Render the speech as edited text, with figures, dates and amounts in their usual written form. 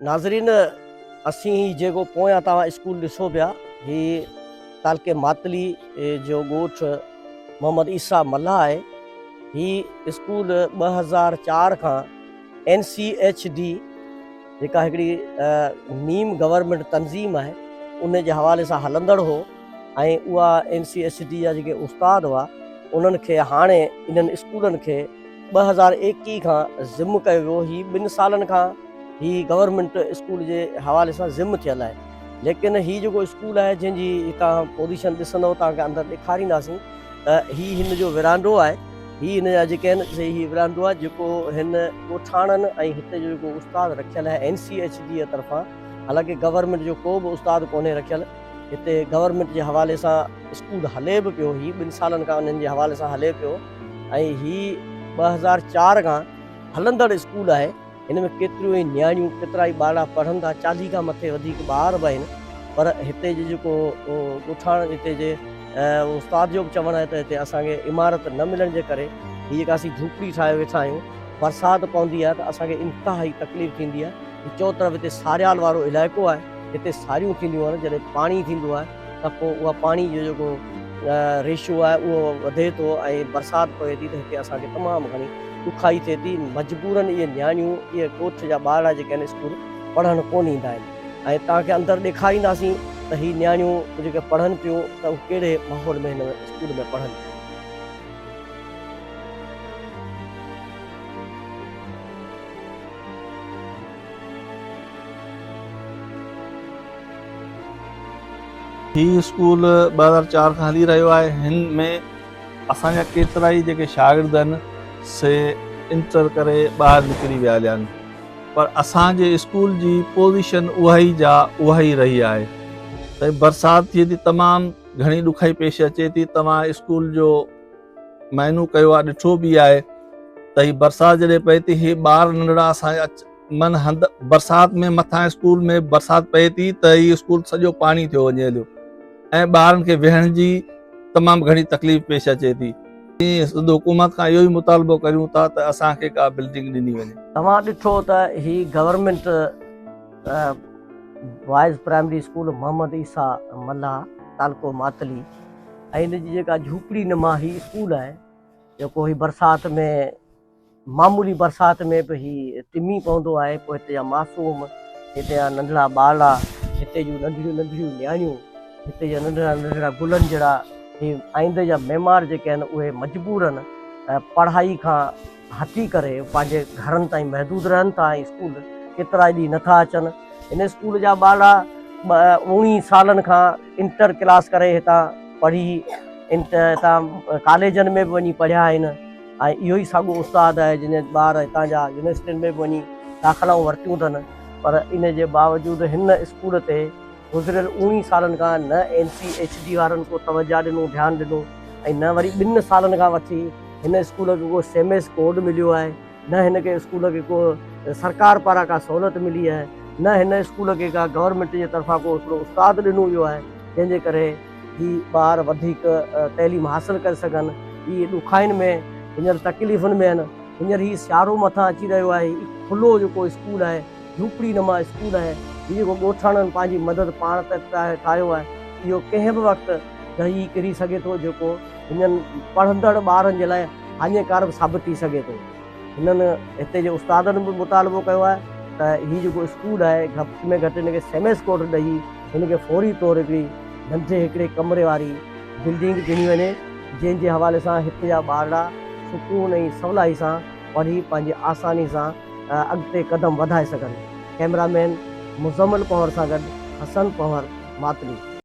नाज़रीन, असी जेको पोयां तव्हां स्कूल ॾिसो पिया, ही तालके मातली जो ॻोठ मोहम्मद ईसा मल्हा आहे। ही स्कूल 2004 खां NCHD जेका हिकिड़ी नीम गवर्नमेंट तंज़ीम आहे उन जे हवाले सां हलंदड़ हो ऐं उहा NCHD जा जेके उस्ताद हुआ उन्हनि खे हाणे इन्हनि स्कूलनि खे 2021 खां ज़िम कयो वियो। ही 2 सालनि खां ही गवर्नमेंट स्कूल जे हवाले सां ज़िम थियल आहे, लेकिन ही जेको स्कूल आहे जंहिंजी तव्हां पोज़ीशन ॾिसंदव तव्हांखे अंदरि ॾेखारींदासीं त हिन जो विरांडो आहे। हिन जा जेके आहिनि ही विरांडो आहे जेको हिन ॻोठाणनि ऐं हिते जो जेको उस्ताद रखियल आहे NCHD जे तरफ़ां। हालांकि गवर्नमेंट जो को बि उस्ताद कोन्हे रखियल, हिते गवर्नमेंट जे हवाले सां स्कूल हले बि पियो। ही 2 सालनि खां उन्हनि जे हवाले सां हले पियो ऐं ही 2004 खां हलंदड़ स्कूल आहे। हिन में केतिरियूं ई नियाणियूं, केतिरा ई ॿार पढ़नि था, 40 खां मथे वधीक ॿार बि आहिनि। पर हिते जो जेको ॻोठाण हिते जे उस्ताद जो बि चवणु आहे त हिते असांखे इमारत न मिलण जे करे हीअ जेका असीं झूपड़ी ठाहे वेठा आहियूं, बरसाति पवंदी आहे त असांखे इंतिहाई तकलीफ़ थींदी आहे। चओ तरफ़ हिते सारियाल वारो इलाइक़ो आहे, हिते सारियूं थींदियूं आहिनि। जॾहिं पाणी थींदो आहे त पोइ उहा पाणी जो जेको रेशियो आहे उहो वधे थो ऐं बरसाति पवे थी त हिते असांखे तमामु घणी ॾुखाई थिए थी। मजबूरनि इहे नियाणियूं, इहे ॻोठ जा ॿार जेके आहिनि स्कूल पढ़णु कोन ईंदा आहिनि ऐं तव्हांखे अंदरि ॾेखारींदासीं त ही नियाणियूं जेके पढ़नि पियूं त उहे कहिड़े माहौल में हिन स्कूल में पढ़नि। ही स्कूल 2004 खां हली रहियो आहे। हिन में असांजा केतिरा ई जेके शागिर्द आहिनि से इंटर करे ॿाहिरि निकिरी विया आहिनि, पर असांजे स्कूल जी पोज़ीशन उहा ई रही आहे। त बरसाति थिए थी, तमामु घणी ॾुखाई पेश अचे थी। तव्हां स्कूल जो मायनो कयो आहे, ॾिठो बि आहे त ही बरसाति जॾहिं पए थी, ही ॿार नंढड़ा असांजा मन हंधि बरसाति में मथां स्कूल में बरसाति पए थी त ही स्कूल सॼो पाणी थियो वञे हलियो ऐं ॿारनि खे वेहण जी तमामु घणी तकलीफ़ पेश अचे थी। हुकूमत खां इहो ई मुतालबो करियूं था त असांखे का बिल्डिंग ॾिनी वञे। तव्हां ॾिठो त ही government boys primary school Mohammad Isa Malha तालको मातली ऐं हिन जी जेका झूपड़ी नुमा ही स्कूल आहे जेको ही बरसाति में, मामूली बरसाति में बि ही टिमी पवंदो आहे। पोइ हिते जा मासूम, हिते जा नंढड़ा ॿार, हिते जूं नंढड़ियूं नंढड़ियूं नियाणियूं, हिते जा नंढड़ा नंढड़ा गुलनि जहिड़ा ही आईंदे जा मेमार जेके आहिनि उहे मजबूरनि पढ़ाई खां हटी करे पंहिंजे घरनि ताईं महदूद रहनि था ऐं स्कूल केतिरा ॾींहं नथा अचनि। हिन स्कूल जा ॿार 19 सालनि खां इंटर क्लास करे हितां पढ़ी हितां कॉलेजनि में बि वञी पढ़िया आहिनि ऐं इहो ई साॻियो उस्ताद आहे जिन ॿार हितां जा यूनिवर्सिटियुनि में बि वञी दाख़िलाऊं वरितियूं अथनि। पर इन जे बावजूदि हिन स्कूल ते गुज़िरियल 19 सालनि खां न NCHD वारनि को तवजा ॾिनो, ध्यानु ॾिनो ऐं न वरी 2 सालनि खां वठी हिन स्कूल खे को सेमेस कोड मिलियो आहे, न हिन खे स्कूल खे को सरकार पारां का सहूलियत मिली आहे, न हिन स्कूल खे का गवर्नमेंट जे तरफ़ां को हिकिड़ो उस्ताद ॾिनो वियो आहे जंहिंजे करे ही ॿार वधीक तइलीम हासिलु करे सघनि। ही ॾुखाइनि में, हींअर तकलीफ़ुनि में आहिनि। हींअर ही सियारो मथां अची रहियो आहे। खुलो जेको स्कूल आहे, झूपड़ी नुमा स्कूल आहे, हीअ जेको ॻोठाणनि पंहिंजी मदद पाण त ठाहियो आहे, इहो कंहिं बि वक़्तु ढही किरी सघे थो, जेको हिननि पढ़ंदड़ ॿारनि जे लाइ हाञेकार बि साबित थी सघे थो। हिननि हिते जे उस्तादनि बि मुतालबो कयो आहे त हीअ जेको स्कूल आहे घटि में घटि हिन खे सेमेस कोड ॾेई हिन खे फौरी तौर हिकिड़ी नंढे हिकिड़े कमरे वारी बिल्डिंग ॾिनी वञे जंहिंजे हवाले सां हिते जा ॿार सुकून ऐं सवलाई सां पढ़ी पंहिंजी आसानी सां अॻिते क़दम वधाए सघनि। कैमरामैन मुज़म्मिल पंवर सां गॾु हसन पंवर, मातली।